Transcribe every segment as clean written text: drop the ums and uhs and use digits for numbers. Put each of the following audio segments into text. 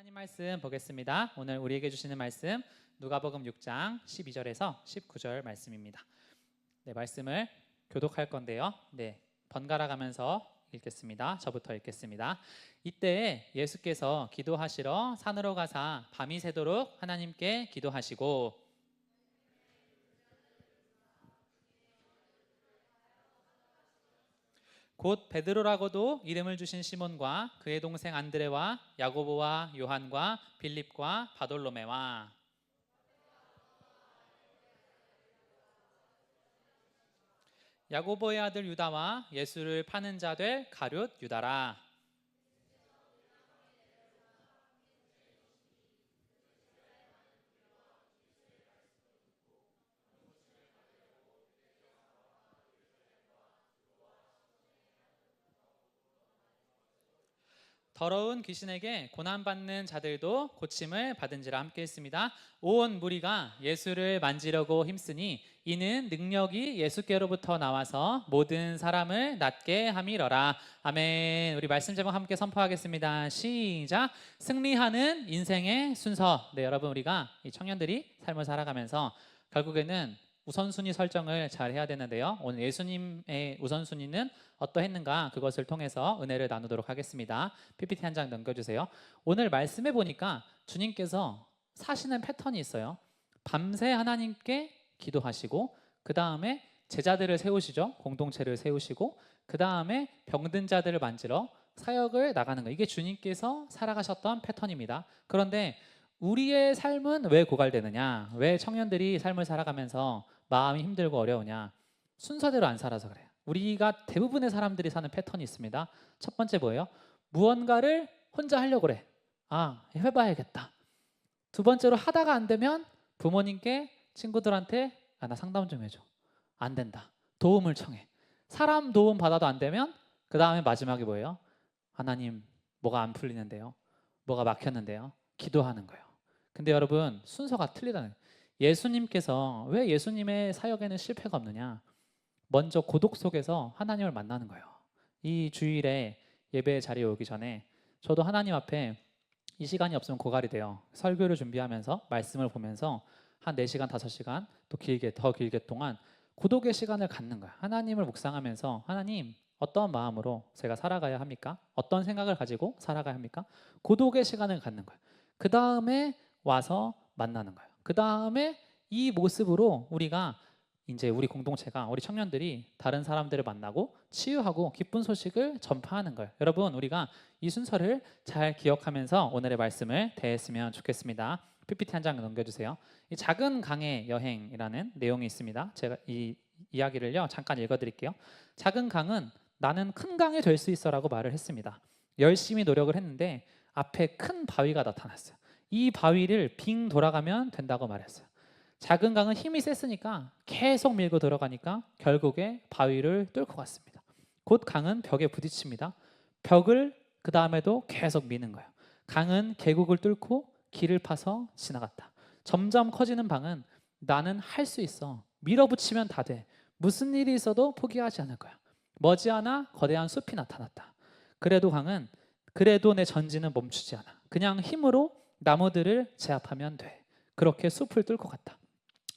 하나님 말씀 보겠습니다. 오늘 우리에게 주시는 말씀 누가복음 6장 12절에서 19절 말씀입니다. 네, 말씀을 교독할 건데요. 네, 번갈아 가면서 읽겠습니다. 저부터 읽겠습니다. 이때 예수께서 기도하시러 산으로 가사 밤이 새도록 하나님께 기도하시고 곧 베드로라고도 이름을 주신 시몬과 그의 동생 안드레와 야고보와 요한과 빌립과 바돌로메와 야고보의 아들 유다와 예수를 파는 자 될 가룟 유다라. 더러운 귀신에게 고난받는 자들도 고침을 받은지라. 함께 했습니다. 온 무리가 예수를 만지려고 힘쓰니 이는 능력이 예수께로부터 나와서 모든 사람을 낫게 함이러라. 아멘. 우리 말씀 제목 함께 선포하겠습니다. 시작. 승리하는 인생의 순서. 네, 여러분, 우리가 이 청년들이 삶을 살아가면서 결국에는 우선순위 설정을 잘 해야 되는데요. 오늘 예수님의 우선순위는 어떠했는가, 그것을 통해서 은혜를 나누도록 하겠습니다. PPT 한 장 넘겨주세요. 오늘 말씀해 보니까 주님께서 사시는 패턴이 있어요. 밤새 하나님께 기도하시고, 그 다음에 제자들을 세우시죠. 공동체를 세우시고, 그 다음에 병든 자들을 만지러 사역을 나가는 거. 이게 주님께서 살아가셨던 패턴입니다. 그런데 우리의 삶은 왜 고갈되느냐, 왜 청년들이 삶을 살아가면서 마음이 힘들고 어려우냐? 순서대로 안 살아서 그래요. 우리가 대부분의 사람들이 사는 패턴이 있습니다. 첫 번째 뭐예요? 무언가를 혼자 하려고 그래. 해봐야겠다. 두 번째로 하다가 안 되면 부모님께, 친구들한테 나 상담 좀 해줘. 안 된다. 도움을 청해. 사람 도움 받아도 안 되면 그 다음에 마지막에 뭐예요? 하나님, 뭐가 안 풀리는데요? 뭐가 막혔는데요? 기도하는 거예요. 근데 여러분, 순서가 틀리다는 거예요. 예수님께서 왜 예수님의 사역에는 실패가 없느냐? 먼저 고독 속에서 하나님을 만나는 거예요. 이 주일에 예배 자리에 오기 전에 저도 하나님 앞에 이 시간이 없으면 고갈이 돼요. 설교를 준비하면서 말씀을 보면서 한 4시간, 5시간 또 더 길게 동안 고독의 시간을 갖는 거예요. 하나님을 묵상하면서 하나님, 어떤 마음으로 제가 살아가야 합니까? 어떤 생각을 가지고 살아가야 합니까? 고독의 시간을 갖는 거예요. 그 다음에 와서 만나는 거예요. 그 다음에 이 모습으로 우리가 이제 우리 공동체가, 우리 청년들이 다른 사람들을 만나고 치유하고 기쁜 소식을 전파하는 거예요. 여러분, 우리가 이 순서를 잘 기억하면서 오늘의 말씀을 대했으면 좋겠습니다. PPT 한 장 넘겨주세요. 이 작은 강의 여행이라는 내용이 있습니다. 제가 이 이야기를요 잠깐 읽어드릴게요. 작은 강은 나는 큰 강이 될 수 있어라고 말을 했습니다. 열심히 노력을 했는데 앞에 큰 바위가 나타났어요. 이 바위를 빙 돌아가면 된다고 말했어요. 작은 강은 힘이 셌으니까 계속 밀고 들어가니까 결국에 바위를 뚫고 갔습니다. 곧 강은 벽에 부딪힙니다. 벽을 그 다음에도 계속 미는 거예요. 강은 계곡을 뚫고 길을 파서 지나갔다. 점점 커지는 방은 나는 할 수 있어. 밀어붙이면 다 돼. 무슨 일이 있어도 포기하지 않을 거야. 머지않아 거대한 숲이 나타났다. 그래도 강은 그래도 내 전진은 멈추지 않아. 그냥 힘으로 나무들을 제압하면 돼. 그렇게 숲을 뚫고 갔다.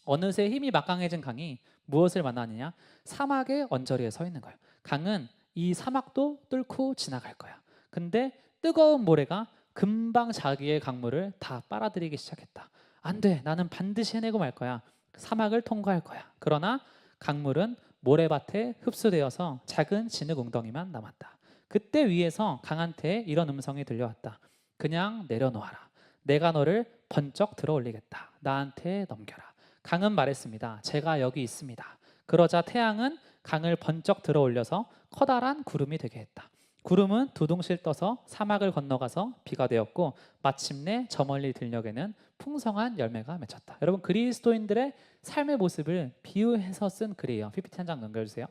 어느새 힘이 막강해진 강이 무엇을 만나느냐? 사막의 언저리에 서 있는 거예요. 강은 이 사막도 뚫고 지나갈 거야. 근데 뜨거운 모래가 금방 자기의 강물을 다 빨아들이기 시작했다. 안 돼. 나는 반드시 해내고 말 거야. 사막을 통과할 거야. 그러나 강물은 모래밭에 흡수되어서 작은 진흙 웅덩이만 남았다. 그때 위에서 강한테 이런 음성이 들려왔다. 그냥 내려놓아라. 내가 너를 번쩍 들어 올리겠다. 나한테 넘겨라. 강은 말했습니다. 제가 여기 있습니다. 그러자 태양은 강을 번쩍 들어 올려서 커다란 구름이 되게 했다. 구름은 두둥실 떠서 사막을 건너가서 비가 되었고 마침내 저 멀리 들녘에는 풍성한 열매가 맺혔다. 여러분, 그리스도인들의 삶의 모습을 비유해서 쓴 글이에요. PPT 한 장 넘겨주세요.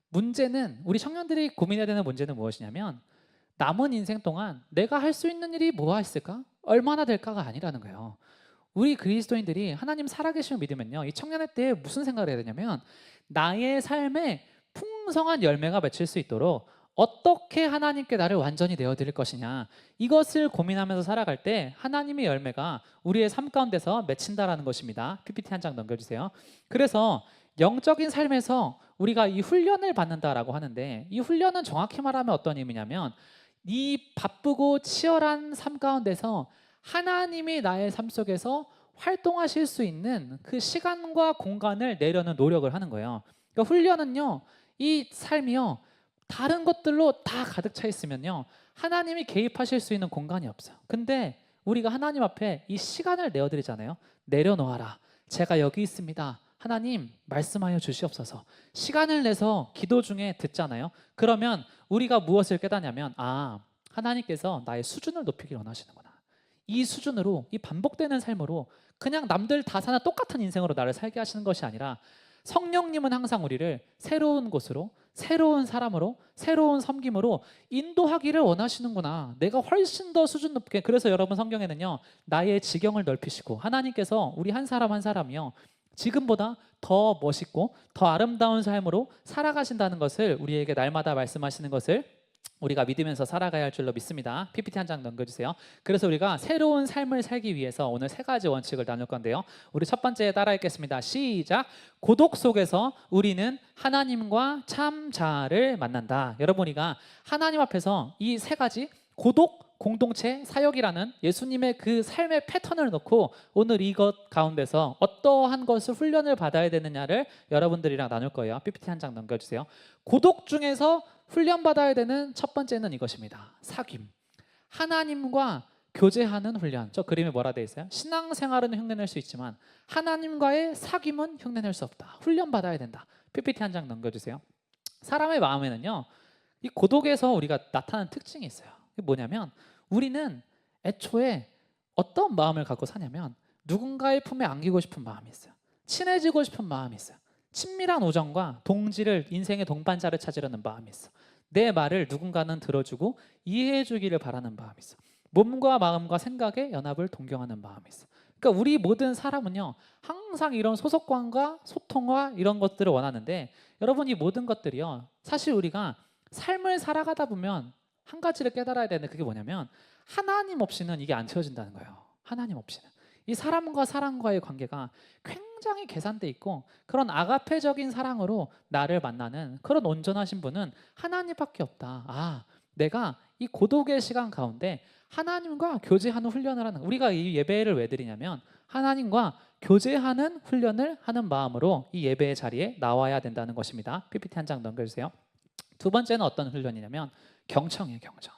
문제는, 우리 청년들이 고민해야 되는 문제는 무엇이냐면 남은 인생 동안 내가 할 수 있는 일이 뭐가 있을까? 얼마나 될까가 아니라는 거예요. 우리 그리스도인들이 하나님 살아계심을 믿으면요, 이 청년의 때에 무슨 생각을 해야 되냐면 나의 삶에 풍성한 열매가 맺힐 수 있도록 어떻게 하나님께 나를 완전히 내어드릴 것이냐, 이것을 고민하면서 살아갈 때 하나님의 열매가 우리의 삶 가운데서 맺힌다라는 것입니다. PPT 한 장 넘겨주세요. 그래서 영적인 삶에서 우리가 이 훈련을 받는다라고 하는데, 이 훈련은 정확히 말하면 어떤 의미냐면, 이 바쁘고 치열한 삶 가운데서 하나님이 나의 삶 속에서 활동하실 수 있는 그 시간과 공간을 내려는 노력을 하는 거예요. 그러니까 훈련은요, 이 삶이요, 다른 것들로 다 가득 차 있으면요, 하나님이 개입하실 수 있는 공간이 없어요. 근데 우리가 하나님 앞에 이 시간을 내어드리잖아요. 내려놓아라, 제가 여기 있습니다, 하나님 말씀하여 주시옵소서. 시간을 내서 기도 중에 듣잖아요. 그러면 우리가 무엇을 깨닫냐면, 하나님께서 나의 수준을 높이길 원하시는구나. 이 수준으로, 이 반복되는 삶으로, 그냥 남들 다 사는 똑같은 인생으로 나를 살게 하시는 것이 아니라, 성령님은 항상 우리를 새로운 곳으로, 새로운 사람으로, 새로운 섬김으로 인도하기를 원하시는구나. 내가 훨씬 더 수준 높게. 그래서 여러분, 성경에는요, 나의 지경을 넓히시고, 하나님께서 우리 한 사람 한 사람이요, 지금보다 더 멋있고 더 아름다운 삶으로 살아가신다는 것을 우리에게 날마다 말씀하시는 것을 우리가 믿으면서 살아가야 할 줄로 믿습니다. PPT 한 장 넘겨주세요. 그래서 우리가 새로운 삶을 살기 위해서 오늘 세 가지 원칙을 나눌 건데요. 우리 첫 번째 따라 읽겠습니다. 시작. 고독 속에서 우리는 하나님과 참 자아를 만난다. 여러분, 우리가 하나님 앞에서 이 세 가지, 고독, 공동체, 사역이라는 예수님의 그 삶의 패턴을 놓고 오늘 이것 가운데서 어떠한 것을 훈련을 받아야 되느냐를 여러분들이랑 나눌 거예요. PPT 한 장 넘겨주세요. 고독 중에서 훈련받아야 되는 첫 번째는 이것입니다. 사귐. 하나님과 교제하는 훈련. 저 그림에 뭐라 되어 있어요? 신앙생활은 흉내낼 수 있지만 하나님과의 사귐은 흉내낼 수 없다. 훈련받아야 된다. PPT 한 장 넘겨주세요. 사람의 마음에는요, 이 고독에서 우리가 나타나는 특징이 있어요. 이게 뭐냐면, 우리는 애초에 어떤 마음을 갖고 사냐면, 누군가의 품에 안기고 싶은 마음이 있어요. 친해지고 싶은 마음이 있어요. 친밀한 우정과 동지를, 인생의 동반자를 찾으려는 마음이 있어. 내 말을 누군가는 들어주고 이해해 주기를 바라는 마음이 있어. 몸과 마음과 생각의 연합을 동경하는 마음이 있어. 그러니까 우리 모든 사람은요, 항상 이런 소속감과 소통과 이런 것들을 원하는데, 여러분, 이 모든 것들이요, 사실 우리가 삶을 살아가다 보면 한 가지를 깨달아야 되는데, 그게 뭐냐면, 하나님 없이는 이게 안 채워진다는 거예요. 하나님 없이는 이 사람과 사람과의 관계가 굉장히 계산돼 있고, 그런 아가페적인 사랑으로 나를 만나는 그런 온전하신 분은 하나님밖에 없다. 내가 이 고독의 시간 가운데 하나님과 교제하는 훈련을 하는, 우리가 이 예배를 왜 드리냐면 하나님과 교제하는 훈련을 하는 마음으로 이 예배의 자리에 나와야 된다는 것입니다. PPT 한 장 넘겨주세요. 두 번째는 어떤 훈련이냐면 경청이에요. 경청.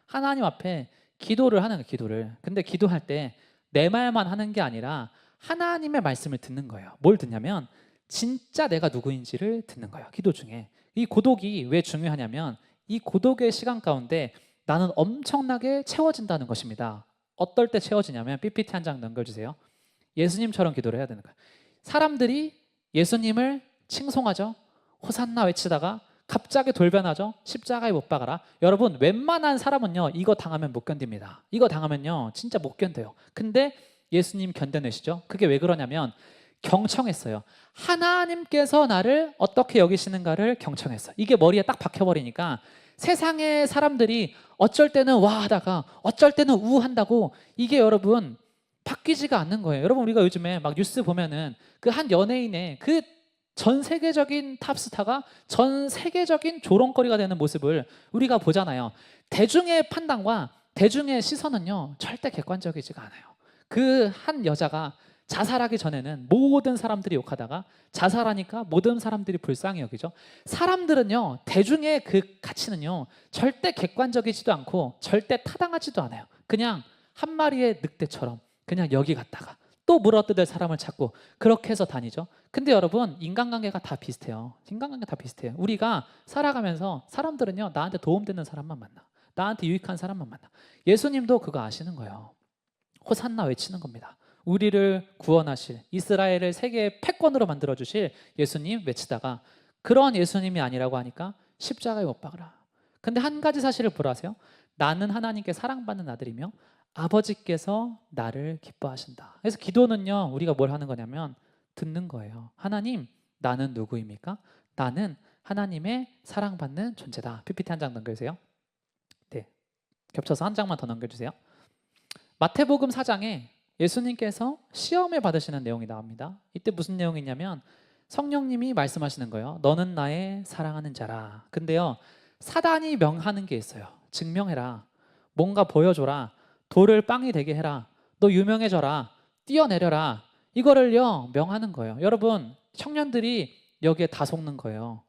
하나님 앞에 기도를 하는 거예요. 기도를. 근데 기도할 때 내 말만 하는 게 아니라 하나님의 말씀을 듣는 거예요. 뭘 듣냐면 진짜 내가 누구인지를 듣는 거예요. 기도 중에. 이 고독이 왜 중요하냐면, 이 고독의 시간 가운데 나는 엄청나게 채워진다는 것입니다. 어떨 때 채워지냐면, PPT 한 장 넘겨주세요. 예수님처럼 기도를 해야 되는 거예요. 사람들이 예수님을 칭송하죠. 호산나 외치다가 갑자기 돌변하죠. 십자가에 못 박아라. 여러분, 웬만한 사람은요, 이거 당하면 못 견딥니다. 이거 당하면요, 진짜 못 견뎌요. 근데 예수님 견뎌내시죠. 그게 왜 그러냐면 경청했어요. 하나님께서 나를 어떻게 여기시는가를 경청했어요. 이게 머리에 딱 박혀버리니까 세상의 사람들이 어쩔 때는 와 하다가 어쩔 때는 우 한다고, 이게 여러분 바뀌지가 않는 거예요. 여러분, 우리가 요즘에 막 뉴스 보면은 그 한 연예인의 그 전 세계적인 탑스타가 전 세계적인 조롱거리가 되는 모습을 우리가 보잖아요. 대중의 판단과 대중의 시선은요, 절대 객관적이지가 않아요. 그 한 여자가 자살하기 전에는 모든 사람들이 욕하다가 자살하니까 모든 사람들이 불쌍히 여기죠. 사람들은요, 대중의 그 가치는요, 절대 객관적이지도 않고 절대 타당하지도 않아요. 그냥 한 마리의 늑대처럼 그냥 여기 갔다가 또 물어뜯을 사람을 찾고 그렇게 해서 다니죠. 근데 여러분, 인간관계가 다 비슷해요. 인간관계 다 비슷해요. 우리가 살아가면서 사람들은요, 나한테 도움되는 사람만 만나, 나한테 유익한 사람만 만나. 예수님도 그거 아시는 거예요. 호산나 외치는 겁니다. 우리를 구원하실, 이스라엘을 세계의 패권으로 만들어주실 예수님 외치다가 그런 예수님이 아니라고 하니까 십자가에 못 박으라. 근데 한 가지 사실을 보라세요. 나는 하나님께 사랑받는 아들이며 아버지께서 나를 기뻐하신다. 그래서 기도는요, 우리가 뭘 하는 거냐면 듣는 거예요. 하나님, 나는 누구입니까? 나는 하나님의 사랑받는 존재다. PPT 한 장 넘겨주세요. 네, 겹쳐서 한 장만 더 넘겨주세요. 마태복음 4장에 예수님께서 시험을 받으시는 내용이 나옵니다. 이때 무슨 내용이냐면 성령님이 말씀하시는 거예요. 너는 나의 사랑하는 자라. 근데요, 사단이 명하는 게 있어요. 증명해라. 뭔가 보여줘라. 돌을 빵이 되게 해라. 너 유명해져라. 뛰어내려라. 이거를요 명하는 거예요. 여러분, 청년들이 여기에 다 속는 거예요.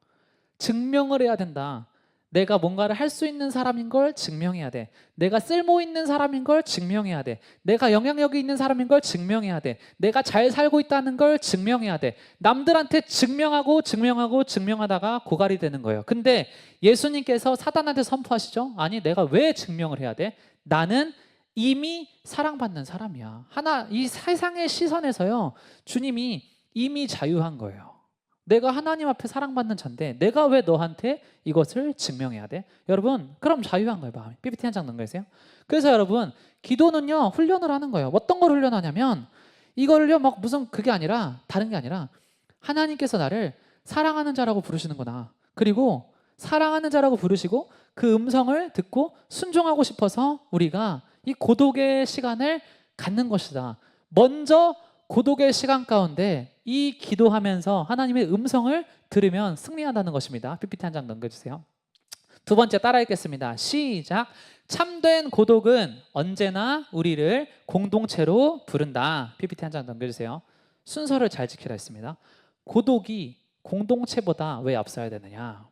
증명을 해야 된다. 내가 뭔가를 할 수 있는 사람인 걸 증명해야 돼. 내가 쓸모 있는 사람인 걸 증명해야 돼. 내가 영향력이 있는 사람인 걸 증명해야 돼. 내가 잘 살고 있다는 걸 증명해야 돼. 남들한테 증명하다가 고갈이 되는 거예요. 근데 예수님께서 사단한테 선포하시죠. 아니, 내가 왜 증명을 해야 돼? 나는 이미 사랑받는 사람이야. 이 세상의 시선에서요, 주님이 이미 자유한 거예요. 내가 하나님 앞에 사랑받는 자인데 내가 왜 너한테 이것을 증명해야 돼? 여러분, 그럼 자유한 거예요. 마음이. PPT 한 장 넘겨주세요. 그래서 여러분, 기도는요 훈련을 하는 거예요. 어떤 걸 훈련하냐면 이거를요 막 무슨 그게 아니라, 다른 게 아니라 하나님께서 나를 사랑하는 자라고 부르시는구나. 그리고 사랑하는 자라고 부르시고 그 음성을 듣고 순종하고 싶어서 우리가 이 고독의 시간을 갖는 것이다. 먼저 고독의 시간 가운데 이 기도하면서 하나님의 음성을 들으면 승리한다는 것입니다. PPT 한 장 넘겨주세요. 두 번째 따라 읽겠습니다. 시작. 참된 고독은 언제나 우리를 공동체로 부른다. PPT 한 장 넘겨주세요. 순서를 잘 지키라 했습니다. 고독이 공동체보다 왜 앞서야 되느냐?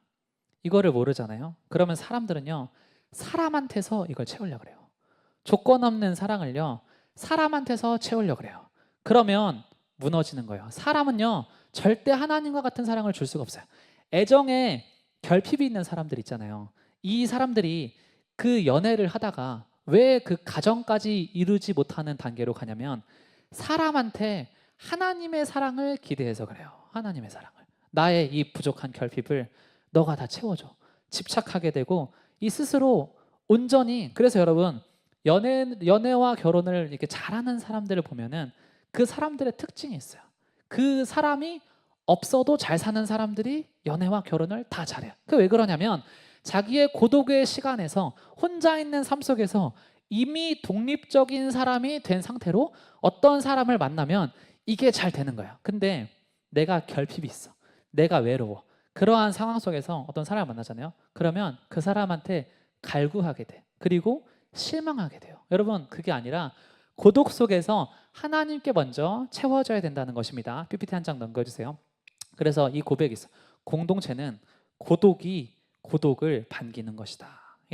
이거를 모르잖아요. 그러면 사람들은요 사람한테서 이걸 채우려고 그래요. 조건 없는 사랑을요 사람한테서 채우려고 그래요. 그러면 무너지는 거예요. 사람은요 절대 하나님과 같은 사랑을 줄 수가 없어요. 애정에 결핍이 있는 사람들 있잖아요. 이 사람들이 그 연애를 하다가 왜 그 가정까지 이루지 못하는 단계로 가냐면 사람한테 하나님의 사랑을 기대해서 그래요. 하나님의 사랑을, 나의 이 부족한 결핍을 너가 다 채워줘. 집착하게 되고 이 스스로 온전히. 그래서 여러분, 연애와 결혼을 이렇게 잘하는 사람들을 보면은 그 사람들의 특징이 있어요. 그 사람이 없어도 잘 사는 사람들이 연애와 결혼을 다 잘해요. 그게 왜 그러냐면 자기의 고독의 시간에서 혼자 있는 삶 속에서 이미 독립적인 사람이 된 상태로 어떤 사람을 만나면 이게 잘 되는 거야. 근데 내가 결핍이 있어. 내가 외로워. 그러한 상황 속에서 어떤 사람을 만나잖아요. 그러면 그 사람한테 갈구하게 돼. 그리고 실망하게 돼요. 여러분, 그게 아니라 고독 속에서 하나님께 먼저 채워져야 된다는 것입니다. PPT 한 장 넘겨주세요. 그래서 이 고백이 있어. 공동체는 고독이 고독을 반기는 것이다.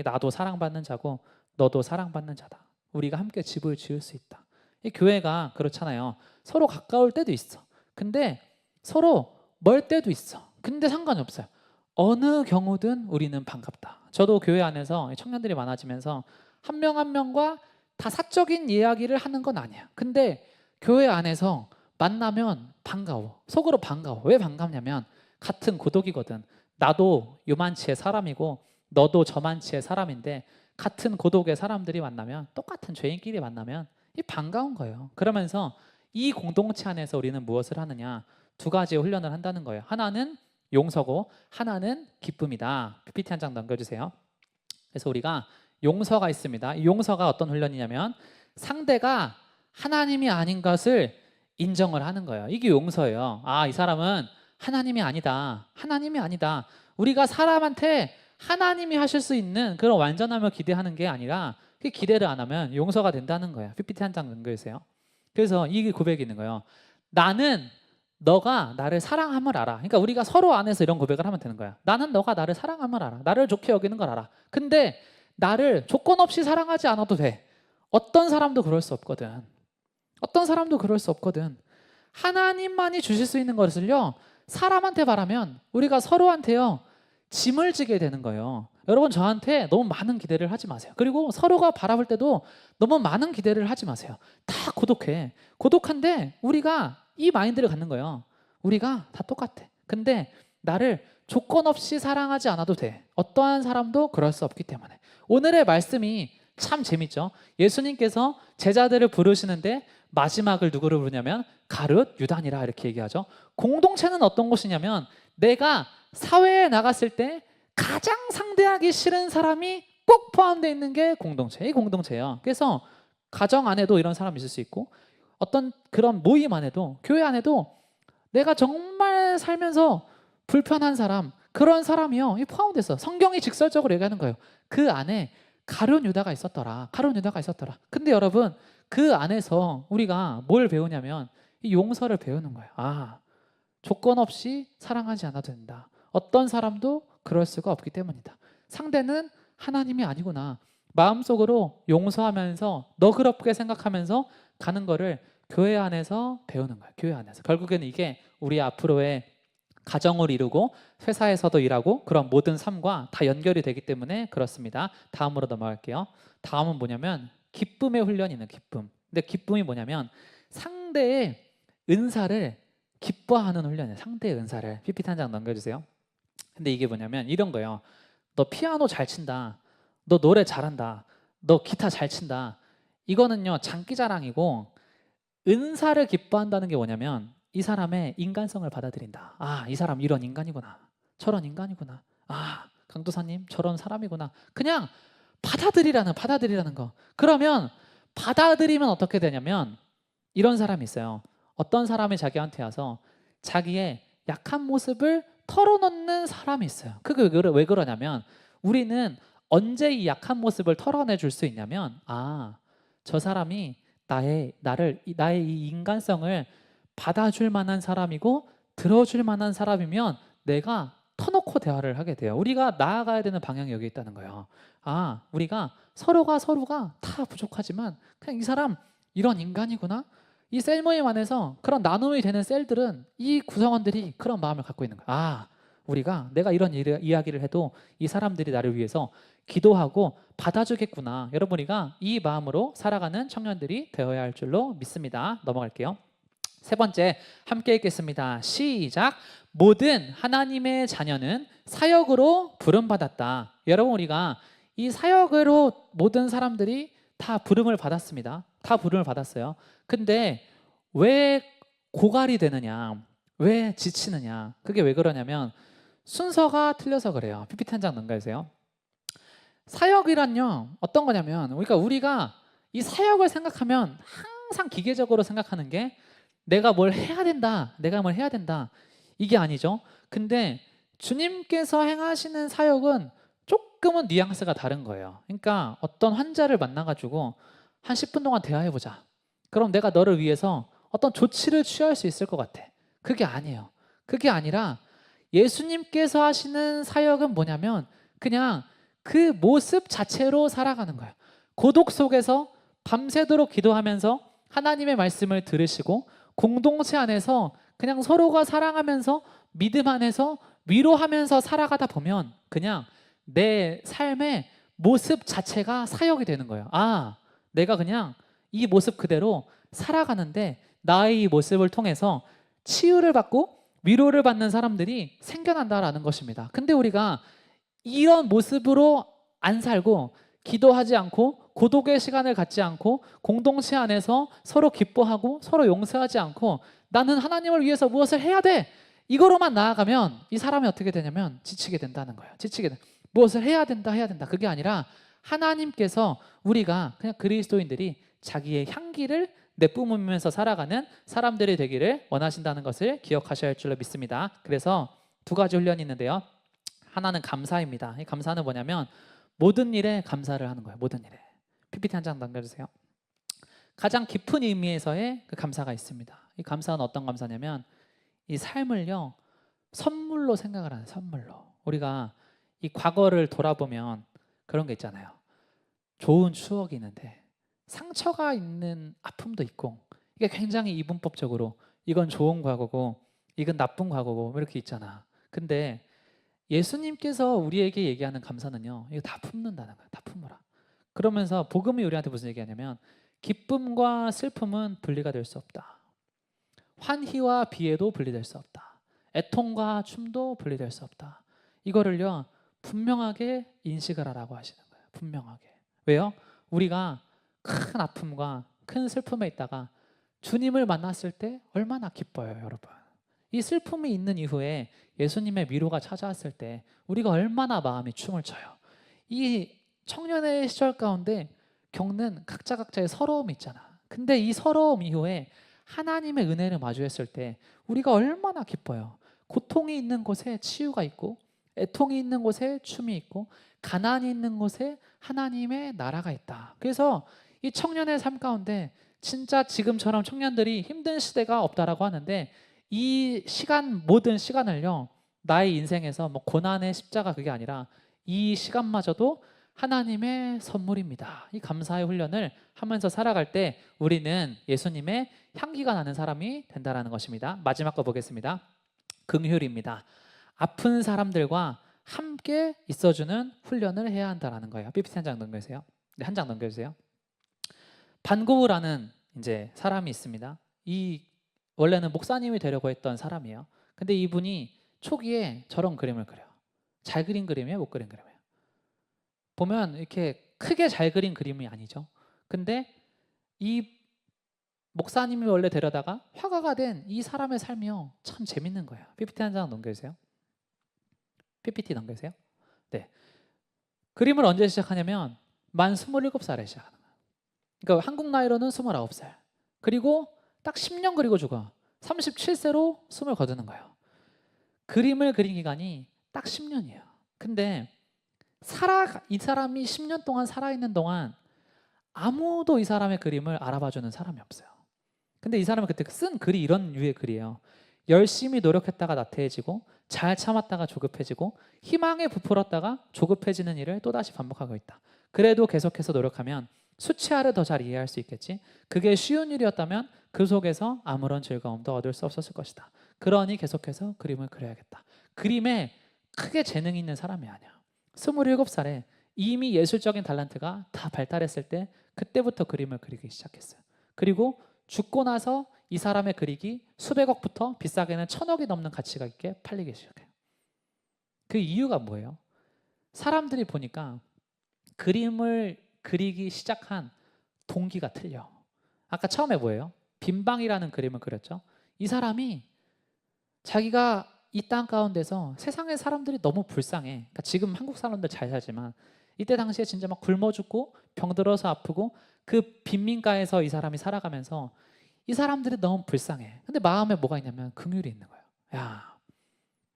나도 사랑받는 자고 너도 사랑받는 자다. 우리가 함께 집을 지을 수 있다. 이 교회가 그렇잖아요. 서로 가까울 때도 있어. 근데 서로 멀 때도 있어. 근데 상관이 없어요. 어느 경우든 우리는 반갑다. 저도 교회 안에서 청년들이 많아지면서 한 명 한 명과 다 사적인 이야기를 하는 건 아니야. 근데 교회 안에서 만나면 반가워. 속으로 반가워. 왜 반갑냐면 같은 고독이거든. 나도 요만치의 사람이고 너도 저만치의 사람인데 같은 고독의 사람들이 만나면, 똑같은 죄인끼리 만나면 이 반가운 거예요. 그러면서 이 공동체 안에서 우리는 무엇을 하느냐? 두 가지의 훈련을 한다는 거예요. 하나는 용서고 하나는 기쁨이다. PPT 한 장 넘겨주세요. 그래서 우리가 용서가 있습니다. 이 용서가 어떤 훈련이냐면 상대가 하나님이 아닌 것을 인정을 하는 거예요. 이게 용서예요. 아, 이 사람은 하나님이 아니다. 하나님이 아니다. 우리가 사람한테 하나님이 하실 수 있는 그런 완전함을 기대하는 게 아니라 그 기대를 안 하면 용서가 된다는 거예요. PPT 한 장 넘겨주세요. 그래서 이게 고백이 있는 거예요. 나는 너가 나를 사랑함을 알아. 그러니까 우리가 서로 안에서 이런 고백을 하면 되는 거야. 나는 너가 나를 사랑함을 알아. 나를 좋게 여기는 걸 알아. 근데 나를 조건 없이 사랑하지 않아도 돼. 어떤 사람도 그럴 수 없거든. 어떤 사람도 그럴 수 없거든. 하나님만이 주실 수 있는 것을요 사람한테 바라면 우리가 서로한테요 짐을 지게 되는 거예요. 여러분, 저한테 너무 많은 기대를 하지 마세요. 그리고 서로가 바라볼 때도 너무 많은 기대를 하지 마세요. 다 고독해. 고독한데 우리가 이 마인드를 갖는 거예요. 우리가 다 똑같아. 근데 나를 조건 없이 사랑하지 않아도 돼. 어떠한 사람도 그럴 수 없기 때문에. 오늘의 말씀이 참 재밌죠. 예수님께서 제자들을 부르시는데 마지막을 누구를 부르냐면 가룟 유다니라 이렇게 얘기하죠. 공동체는 어떤 곳이냐면 내가 사회에 나갔을 때 가장 상대하기 싫은 사람이 꼭 포함되어 있는 게 공동체, 이 공동체예요. 그래서 가정 안에도 이런 사람이 있을 수 있고 어떤 그런 모임 안에도, 교회 안에도 내가 정말 살면서 불편한 사람, 그런 사람이요, 이 포함됐어. 성경이 직설적으로 얘기하는 거예요. 그 안에 가룟 유다가 있었더라. 가룟 유다가 있었더라. 근데 여러분, 그 안에서 우리가 뭘 배우냐면 이 용서를 배우는 거예요. 아, 조건 없이 사랑하지 않아도 된다. 어떤 사람도 그럴 수가 없기 때문이다. 상대는 하나님이 아니구나. 마음속으로 용서하면서 너그럽게 생각하면서 가는 거를 교회 안에서 배우는 거예요. 교회 안에서. 결국에는 이게 우리 앞으로의 가정을 이루고 회사에서도 일하고 그런 모든 삶과 다 연결이 되기 때문에 그렇습니다. 다음으로 넘어갈게요. 다음은 뭐냐면 기쁨의 훈련이네. 기쁨. 근데 기쁨이 뭐냐면 상대의 은사를 기뻐하는 훈련이에요. 상대의 은사를. PPT 한 장 넘겨주세요. 근데 이게 뭐냐면 이런 거예요. 너 피아노 잘 친다. 너 노래 잘한다. 너 기타 잘 친다. 이거는요, 장기자랑이고, 은사를 기뻐한다는 게 뭐냐면 이 사람의 인간성을 받아들인다. 아, 이 사람 이런 인간이구나. 저런 인간이구나. 아, 강도사님 저런 사람이구나. 그냥 받아들이라는 거. 그러면 받아들이면 어떻게 되냐면 이런 사람이 있어요. 어떤 사람이 자기한테 와서 자기의 약한 모습을 털어놓는 사람이 있어요. 그게 왜 그러냐면 우리는 언제 이 약한 모습을 털어내 줄 수 있냐면, 아, 저 사람이 나의 이 인간성을 받아줄 만한 사람이고 들어줄 만한 사람이면 내가 터놓고 대화를 하게 돼요. 우리가 나아가야 되는 방향이 여기 있다는 거예요. 아, 우리가 서로가 다 부족하지만 그냥 이 사람 이런 인간이구나. 이 셀 모임 안에서 그런 나눔이 되는 셀들은 이 구성원들이 그런 마음을 갖고 있는 거야. 아, 내가 이런 이야기를 해도 이 사람들이 나를 위해서 기도하고 받아주겠구나. 여러분, 우리가 이 마음으로 살아가는 청년들이 되어야 할 줄로 믿습니다. 넘어갈게요. 세 번째, 함께 읽겠습니다. 시작. 모든 하나님의 자녀는 사역으로 부름받았다. 여러분, 우리가 이 사역으로 모든 사람들이 다 부름을 받았습니다. 다 부름을 받았어요. 근데 왜 고갈이 되느냐? 왜 지치느냐? 그게 왜 그러냐면 순서가 틀려서 그래요. PPT 한 장 넘겨주세요. 사역이란요, 어떤 거냐면 우리가 이 사역을 생각하면 항상 기계적으로 생각하는 게 내가 뭘 해야 된다, 내가 뭘 해야 된다, 이게 아니죠. 근데 주님께서 행하시는 사역은 조금은 뉘앙스가 다른 거예요. 그러니까 어떤 환자를 만나가지고 한 10분 동안 대화해보자. 그럼 내가 너를 위해서 어떤 조치를 취할 수 있을 것 같아. 그게 아니에요. 그게 아니라 예수님께서 하시는 사역은 뭐냐면 그냥 그 모습 자체로 살아가는 거예요. 고독 속에서 밤새도록 기도하면서 하나님의 말씀을 들으시고 공동체 안에서 그냥 서로가 사랑하면서 믿음 안에서 위로하면서 살아가다 보면 그냥 내 삶의 모습 자체가 사역이 되는 거예요. 아, 내가 그냥 이 모습 그대로 살아가는데 나의 이 모습을 통해서 치유를 받고 위로를 받는 사람들이 생겨난다라는 것입니다. 근데 우리가 이런 모습으로 안 살고 기도하지 않고 고독의 시간을 갖지 않고 공동체 안에서 서로 기뻐하고 서로 용서하지 않고 나는 하나님을 위해서 무엇을 해야 돼, 이거로만 나아가면 이 사람이 어떻게 되냐면 지치게 된다는 거예요. 무엇을 해야 된다. 그게 아니라 하나님께서 우리가 그냥 그리스도인들이 자기의 향기를 내뿜으면서 살아가는 사람들이 되기를 원하신다는 것을 기억하셔야 할 줄로 믿습니다. 그래서 두 가지 훈련이 있는데요. 하나는 감사입니다. 이 감사는 뭐냐면 모든 일에 감사를 하는 거예요. 모든 일에. PPT 한 장 남겨주세요. 가장 깊은 의미에서의 그 감사가 있습니다. 이 감사는 어떤 감사냐면 이 삶을요, 선물로 생각을 하는, 선물로. 우리가 이 과거를 돌아보면 그런 게 있잖아요. 좋은 추억이 있는데 상처가 있는 아픔도 있고, 이게 굉장히 이분법적으로 이건 좋은 과거고 이건 나쁜 과거고 이렇게 있잖아. 근데 예수님께서 우리에게 얘기하는 감사는요, 이거 다 품는다는 거야. 다 품어라. 그러면서 복음이 우리한테 무슨 얘기하냐면 기쁨과 슬픔은 분리가 될 수 없다. 환희와 비애도 분리될 수 없다. 애통과 춤도 분리될 수 없다. 이거를요, 분명하게 인식을 하라고 하시는 거예요. 분명하게. 왜요? 우리가 큰 아픔과 큰 슬픔에 있다가 주님을 만났을 때 얼마나 기뻐요, 여러분. 이 슬픔이 있는 이후에 예수님의 위로가 찾아왔을 때 우리가 얼마나 마음이 춤을 춰요. 이 청년의 시절 가운데 겪는 각자의 서러움이 있잖아. 근데 이 서러움 이후에 하나님의 은혜를 마주했을 때 우리가 얼마나 기뻐요. 고통이 있는 곳에 치유가 있고, 애통이 있는 곳에 춤이 있고, 가난이 있는 곳에 하나님의 나라가 있다. 그래서 이 청년의 삶 가운데 진짜 지금처럼 청년들이 힘든 시대가 없다라고 하는데, 이 시간, 모든 시간을요, 나의 인생에서 뭐 고난의 십자가 그게 아니라 이 시간마저도 하나님의 선물입니다. 이 감사의 훈련을 하면서 살아갈 때 우리는 예수님의 향기가 나는 사람이 된다는 것입니다. 마지막 거 보겠습니다. 긍휼입니다. 아픈 사람들과 함께 있어주는 훈련을 해야 한다는 거예요. PPT 한 장 넘겨주세요. 네, 한 장 넘겨주세요. 반고우라는 이제 사람이 있습니다. 이 원래는 목사님이 되려고 했던 사람이에요. 근데 이분이 초기에 저런 그림을 그려요. 잘 그린 그림이에요? 못 그린 그림이에요? 보면 이렇게 크게 잘 그린 그림이 아니죠. 근데 이 목사님이 원래 되려다가 화가가 된 이 사람의 삶이요, 참 재밌는 거예요. PPT 한 장 넘겨주세요. PPT 넘겨주세요. 네. 그림을 언제 시작하냐면 만 27살에 시작하는 거예요. 그러니까 한국 나이로는 29살. 그리고 딱 10년 그리고 죽어. 37세로 숨을 거두는 거예요. 그림을 그린 기간이 딱 10년이에요. 근데 이 사람이 10년 동안 살아있는 동안 아무도 이 사람의 그림을 알아봐주는 사람이 없어요. 근데 이 사람은 그때 쓴 글이 이런 류의 글이에요. 열심히 노력했다가 나태해지고, 잘 참았다가 조급해지고, 희망에 부풀었다가 조급해지는 일을 또다시 반복하고 있다. 그래도 계속해서 노력하면 수치아를 더 잘 이해할 수 있겠지. 그게 쉬운 일이었다면 그 속에서 아무런 즐거움도 얻을 수 없었을 것이다. 그러니 계속해서 그림을 그려야겠다. 그림에 크게 재능이 있는 사람이 아니야. 27살에 이미 예술적인 탤런트가 다 발달했을 때 그때부터 그림을 그리기 시작했어요. 그리고 죽고 나서 이 사람의 그리기 수백억부터 비싸게는 1000억이 넘는 가치가 있게 팔리기 시작해요. 그 이유가 뭐예요? 사람들이 보니까 그림을 그리기 시작한 동기가 틀려. 아까 처음에 뭐예요? 빈방이라는 그림을 그렸죠. 이 사람이 자기가 이 땅 가운데서 세상의 사람들이 너무 불쌍해. 그러니까 지금 한국 사람들 잘 살지만 이때 당시에 진짜 막 굶어 죽고 병들어서 아프고 그 빈민가에서 이 사람이 살아가면서 이 사람들이 너무 불쌍해. 근데 마음에 뭐가 있냐면 긍휼이 있는 거예요. 야,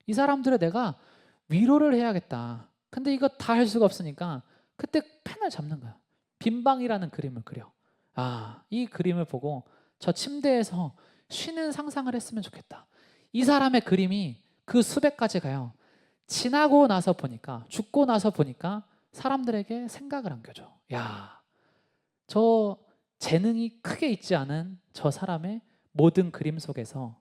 이 사람들을 내가 위로를 해야겠다. 근데 이거 다 할 수가 없으니까 그때 펜을 잡는 거야. 빈방이라는 그림을 그려. 이 그림을 보고 저 침대에서 쉬는 상상을 했으면 좋겠다. 이 사람의 그림이 그 수백 가지가요, 지나고 나서 보니까, 죽고 나서 보니까 사람들에게 생각을 안겨줘. 야, 저 재능이 크게 있지 않은 저 사람의 모든 그림 속에서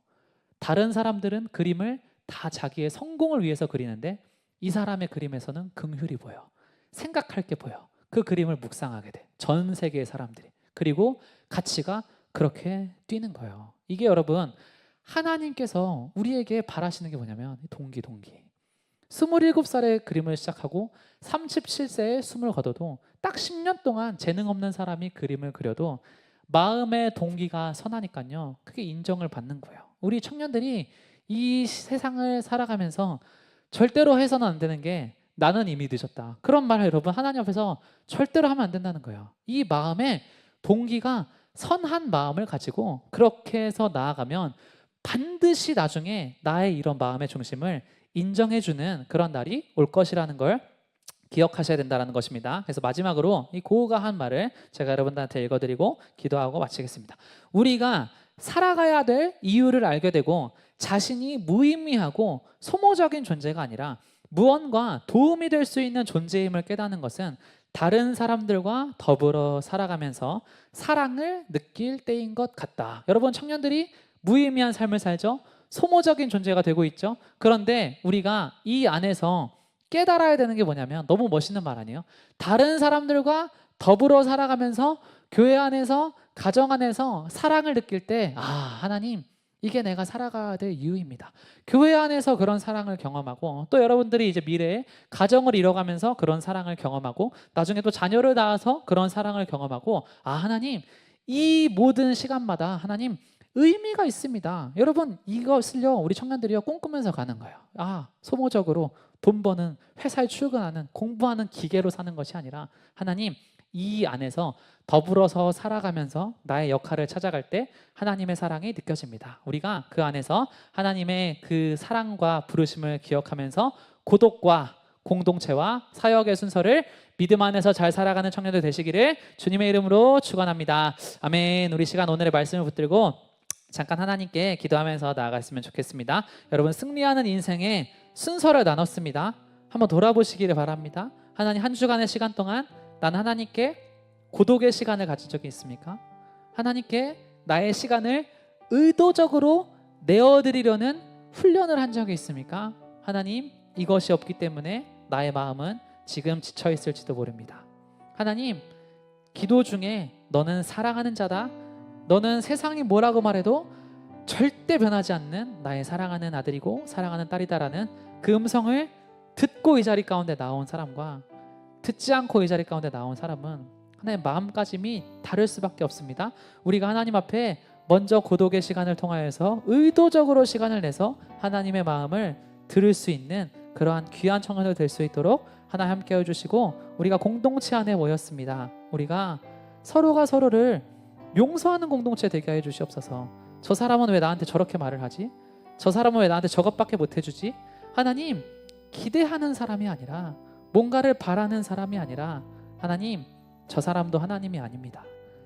다른 사람들은 그림을 다 자기의 성공을 위해서 그리는데 이 사람의 그림에서는 긍휼이 보여. 생각할 게 보여. 그 그림을 묵상하게 돼. 전 세계의 사람들이. 그리고 가치가 그렇게 뛰는 거예요. 이게 여러분, 하나님께서 우리에게 바라시는 게 뭐냐면 동기. 27살에 그림을 시작하고 37세에 숨을 거둬도 딱 10년 동안 재능 없는 사람이 그림을 그려도 마음의 동기가 선하니까요, 그게 인정을 받는 거예요. 우리 청년들이 이 세상을 살아가면서 절대로 해서는 안 되는 게 나는 이미 늦었다. 그런 말을 여러분 하나님 앞에서 절대로 하면 안 된다는 거예요. 이 마음에 동기가 선한 마음을 가지고 그렇게 해서 나아가면 반드시 나중에 나의 이런 마음의 중심을 인정해주는 그런 날이 올 것이라는 걸 기억하셔야 된다는 것입니다. 그래서 마지막으로 이 고우가 한 말을 제가 여러분들한테 읽어드리고 기도하고 마치겠습니다. 우리가 살아가야 될 이유를 알게 되고 자신이 무의미하고 소모적인 존재가 아니라 무언가 도움이 될 수 있는 존재임을 깨닫는 것은 다른 사람들과 더불어 살아가면서 사랑을 느낄 때인 것 같다. 여러분, 청년들이 무의미한 삶을 살죠. 소모적인 존재가 되고 있죠. 그런데 우리가 이 안에서 깨달아야 되는 게 뭐냐면, 너무 멋있는 말 아니에요? 다른 사람들과 더불어 살아가면서 교회 안에서, 가정 안에서 사랑을 느낄 때 하나님, 이게 내가 살아가야 될 이유입니다. 교회 안에서 그런 사랑을 경험하고, 또 여러분들이 이제 미래에 가정을 이뤄가면서 그런 사랑을 경험하고, 나중에 또 자녀를 낳아서 그런 사랑을 경험하고, 하나님, 이 모든 시간마다 하나님, 의미가 있습니다. 여러분, 이것을요 우리 청년들이요 꿈꾸면서 가는 거예요. 소모적으로 돈 버는, 회사에 출근하는, 공부하는 기계로 사는 것이 아니라 하나님, 이 안에서 더불어서 살아가면서 나의 역할을 찾아갈 때 하나님의 사랑이 느껴집니다. 우리가 그 안에서 하나님의 그 사랑과 부르심을 기억하면서 고독과 공동체와 사역의 순서를 믿음 안에서 잘 살아가는 청년들 되시기를 주님의 이름으로 축원합니다. 아멘. 우리 시간 오늘의 말씀을 붙들고 잠깐 하나님께 기도하면서 나아갔으면 좋겠습니다. 여러분, 승리하는 인생의 순서를 나눴습니다. 한번 돌아보시기를 바랍니다. 하나님, 한 주간의 시간 동안 난 하나님께 고독의 시간을 가진 적이 있습니까? 하나님께 나의 시간을 의도적으로 내어드리려는 훈련을 한 적이 있습니까? 하나님, 이것이 없기 때문에 나의 마음은 지금 지쳐 있을지도 모릅니다. 하나님, 기도 중에 너는 사랑하는 자다, 너는 세상이 뭐라고 말해도 절대 변하지 않는 나의 사랑하는 아들이고 사랑하는 딸이다라는 그 음성을 듣고 이 자리 가운데 나온 사람과 듣지 않고 이 자리 가운데 나온 사람은 하나님의 마음가짐이 다를 수밖에 없습니다. 우리가 하나님 앞에 먼저 고독의 시간을 통하여서 의도적으로 시간을 내서 하나님의 마음을 들을 수 있는 그러한 귀한 청년들 될 수 있도록 하나님 함께 해주시고, 우리가 공동체 안에 모였습니다. 우리가 서로가 서로를 용서하는 공동체 되게 해 주시옵소서. 저 사람은 왜 나한테 저렇게 말을 하지? 저 사람은 왜 나한테 저것밖에 못 해주지? 하나님, 기대하는 사람이 아니라, 뭔가를 바라는 사람이 아니라, 하나님, 저 사람도 하나님이 아닙니다.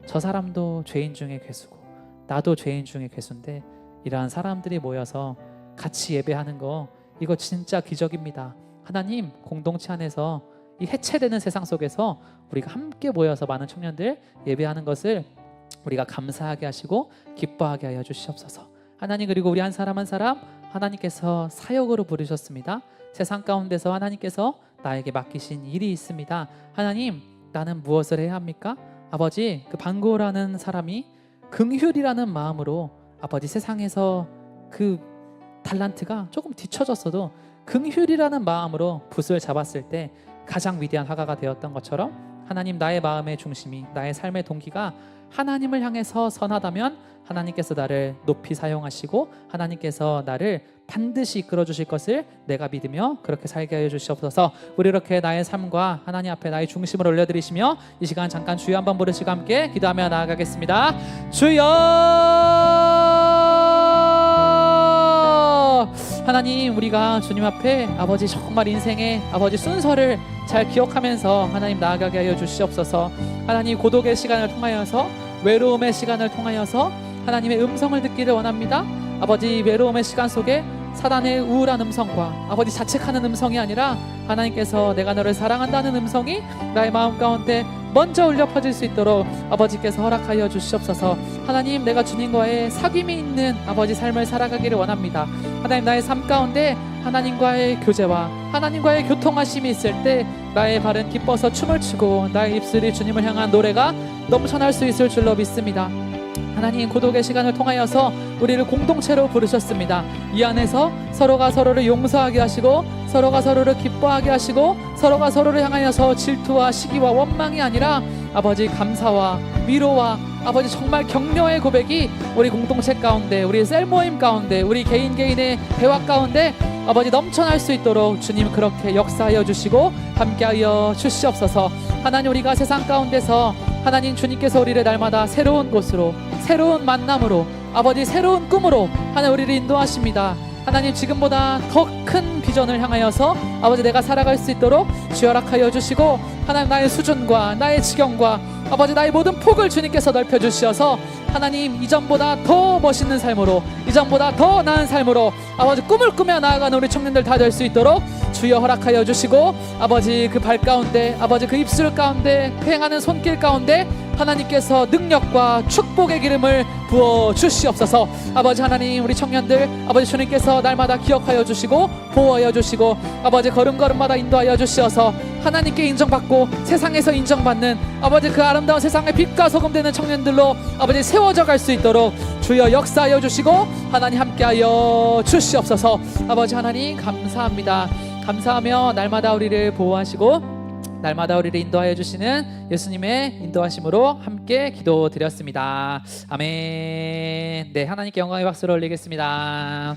저 사람도 죄인 중에 괴수고 나도 죄인 중에 괴수인데 이러한 사람들이 모여서 같이 예배하는 거, 이거 진짜 기적입니다. 하나님, 공동체 안에서 이 해체되는 세상 속에서 우리가 함께 모여서 많은 청년들 예배하는 것을 우리가 감사하게 하시고 기뻐하게 하여 주시옵소서. 하나님, 그리고 우리 한 사람 한 사람 하나님께서 사역으로 부르셨습니다. 세상 가운데서 하나님께서 나에게 맡기신 일이 있습니다. 하나님, 나는 무엇을 해야 합니까? 아버지, 그 방고라는 사람이 긍휼이라는 마음으로 아버지 세상에서 그 달란트가 조금 뒤처졌어도 긍휼이라는 마음으로 붓을 잡았을 때 가장 위대한 화가가 되었던 것처럼, 하나님, 나의 마음의 중심이, 나의 삶의 동기가 하나님을 향해서 선하다면 하나님께서 나를 높이 사용하시고 하나님께서 나를 반드시 이끌어 주실 것을 내가 믿으며 그렇게 살게 하여 주시옵소서. 우리 이렇게 나의 삶과 하나님 앞에 나의 중심을 올려드리시며 이 시간 잠깐 주여 한번 부르시고 함께 기도하며 나아가겠습니다. 주여! 하나님, 우리가 주님 앞에 아버지 정말 인생의 아버지 순서를 잘 기억하면서 하나님 나아가게 하여 주시옵소서. 하나님, 고독의 시간을 통하여서, 외로움의 시간을 통하여서 하나님의 음성을 듣기를 원합니다. 아버지, 외로움의 시간 속에 사단의 우울한 음성과 아버지 자책하는 음성이 아니라 하나님께서 내가 너를 사랑한다는 음성이 나의 마음 가운데 먼저 울려 퍼질 수 있도록 아버지께서 허락하여 주시옵소서. 하나님, 내가 주님과의 사귐이 있는 아버지 삶을 살아가기를 원합니다. 하나님, 나의 삶 가운데 하나님과의 교제와 하나님과의 교통하심이 있을 때 나의 발은 기뻐서 춤을 추고 나의 입술이 주님을 향한 노래가 넘쳐날 수 있을 줄로 믿습니다. 하나님, 고독의 시간을 통하여서 우리를 공동체로 부르셨습니다. 이 안에서 서로가 서로를 용서하게 하시고 서로가 서로를 기뻐하게 하시고 서로가 서로를 향하여서 질투와 시기와 원망이 아니라 아버지 감사와 위로와 아버지 정말 격려의 고백이 우리 공동체 가운데, 우리 셀 모임 가운데, 우리 개인의 대화 가운데 아버지 넘쳐날 수 있도록 주님 그렇게 역사하여 주시고 함께하여 주시옵소서. 하나님, 우리가 세상 가운데서 하나님 주님께서 우리를 날마다 새로운 곳으로, 새로운 만남으로, 아버지 새로운 꿈으로 하나님 우리를 인도하십니다. 하나님, 지금보다 더 큰 비전을 향하여서 아버지 내가 살아갈 수 있도록 주여 허락하여 주시고, 하나님 나의 수준과 나의 지경과 아버지 나의 모든 폭을 주님께서 넓혀주셔서 하나님 이전보다 더 멋있는 삶으로, 이전보다 더 나은 삶으로 아버지 꿈을 꾸며 나아가는 우리 청년들 다 될 수 있도록 주여 허락하여 주시고, 아버지 그 발 가운데, 아버지 그 입술 가운데, 행하는 손길 가운데 하나님께서 능력과 축복의 기름을 부어 주시옵소서. 아버지 하나님, 우리 청년들 아버지 주님께서 날마다 기억하여 주시고 보호하여 주시고 아버지 걸음걸음마다 인도하여 주시어서 하나님께 인정받고 세상에서 인정받는 아버지 그 아름다운 세상의 빛과 소금 되는 청년들로 아버지 세워져 갈 수 있도록 주여 역사하여 주시고 하나님 함께하여 주시옵소서. 아버지 하나님 감사합니다. 감사하며 날마다 우리를 보호하시고 날마다 우리를 인도하여 주시는 예수님의 인도하심으로 함께 기도드렸습니다. 아멘. 네, 하나님께 영광의 박수를 올리겠습니다.